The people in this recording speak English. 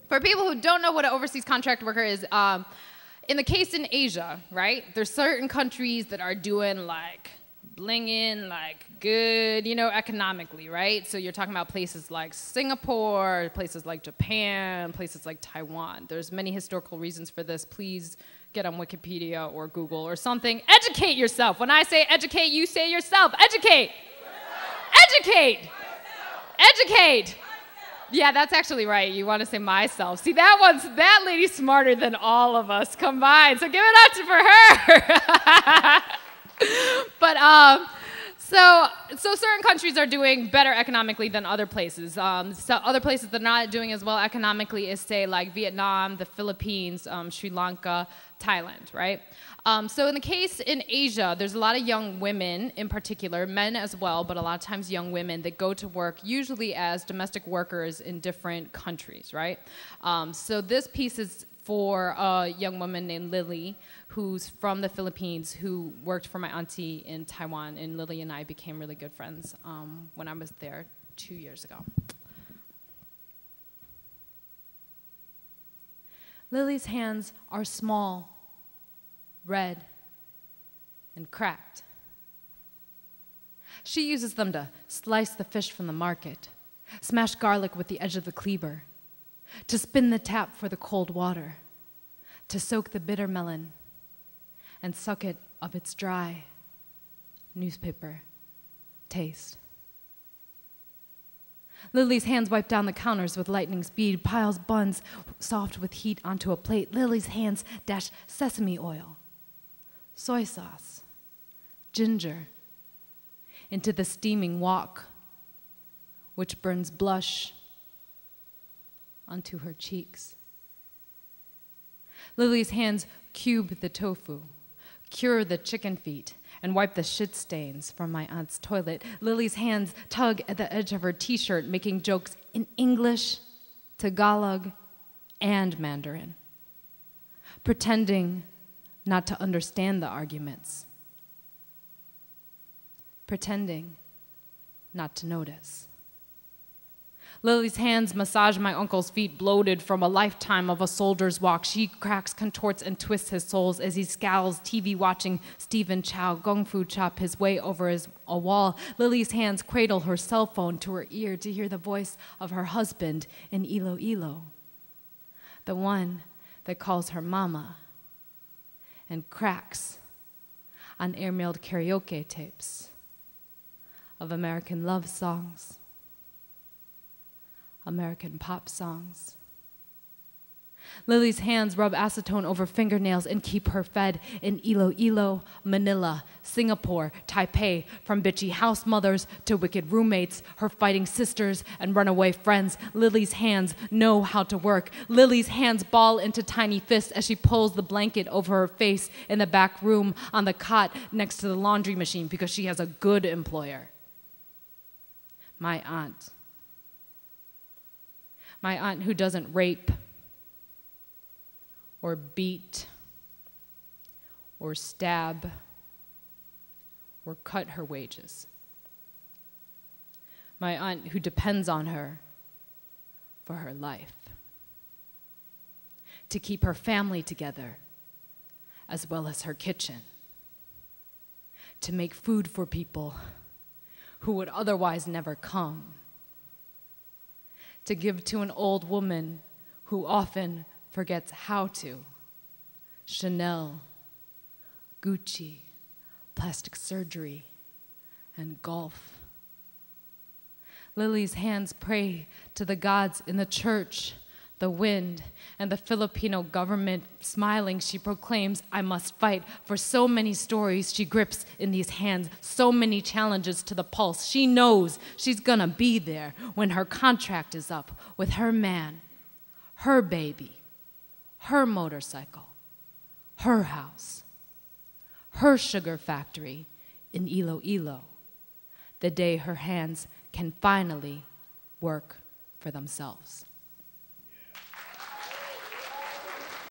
For people who don't know what an overseas contract worker is, in the case in Asia, right, there's certain countries that are doing like blinging, like good, economically, right? So you're talking about places like Singapore, places like Japan, places like Taiwan. There's many historical reasons for this. Please get on Wikipedia or Google or something. Educate yourself. When I say educate, you say yourself. Educate. Educate. Educate. Yeah, that's actually right. You want to say myself. See, that lady's smarter than all of us combined. So give it up for her. But so certain countries are doing better economically than other places. So other places that are not doing as well economically is, say, like Vietnam, the Philippines, Sri Lanka, Thailand, right? So in the case in Asia, there's a lot of young women in particular, men as well, but a lot of times young women that go to work usually as domestic workers in different countries, right? So this piece is for a young woman named Lily, who's from the Philippines, who worked for my auntie in Taiwan, and Lily and I became really good friends when I was there 2 years ago. Lily's hands are small, red, and cracked. She uses them to slice the fish from the market, smash garlic with the edge of the cleaver, to spin the tap for the cold water, to soak the bitter melon, and suck it of its dry newspaper taste. Lily's hands wipe down the counters with lightning speed, piles buns soft with heat onto a plate. Lily's hands dash sesame oil, soy sauce, ginger into the steaming wok, which burns blush onto her cheeks. Lily's hands cube the tofu, cure the chicken feet, and wipe the shit stains from my aunt's toilet. Lily's hands tug at the edge of her t-shirt, making jokes in English, Tagalog, and Mandarin, pretending not to understand the arguments, pretending not to notice. Lily's hands massage my uncle's feet, bloated from a lifetime of a soldier's walk. She cracks, contorts, and twists his soles as he scowls, TV watching Stephen Chow kung fu chop his way over a wall. Lily's hands cradle her cell phone to her ear to hear the voice of her husband in Iloilo, the one that calls her mama, and cracks on air-mailed karaoke tapes of American love songs, American pop songs. Lily's hands rub acetone over fingernails and keep her fed in Iloilo, Manila, Singapore, Taipei, from bitchy house mothers to wicked roommates, her fighting sisters and runaway friends. Lily's hands know how to work. Lily's hands ball into tiny fists as she pulls the blanket over her face in the back room on the cot next to the laundry machine because she has a good employer. My aunt who doesn't rape or beat or stab or cut her wages. My aunt who depends on her for her life, to keep her family together as well as her kitchen, to make food for people who would otherwise never come, to give to an old woman who often forgets how to. Chanel, Gucci, plastic surgery, and golf. Lily's hands pray to the gods in the church, the wind, and the Filipino government. Smiling, she proclaims, I must fight for so many stories she grips in these hands, so many challenges to the pulse. She knows she's gonna be there when her contract is up with her man, her baby, her motorcycle, her house, her sugar factory in Iloilo, the day her hands can finally work for themselves.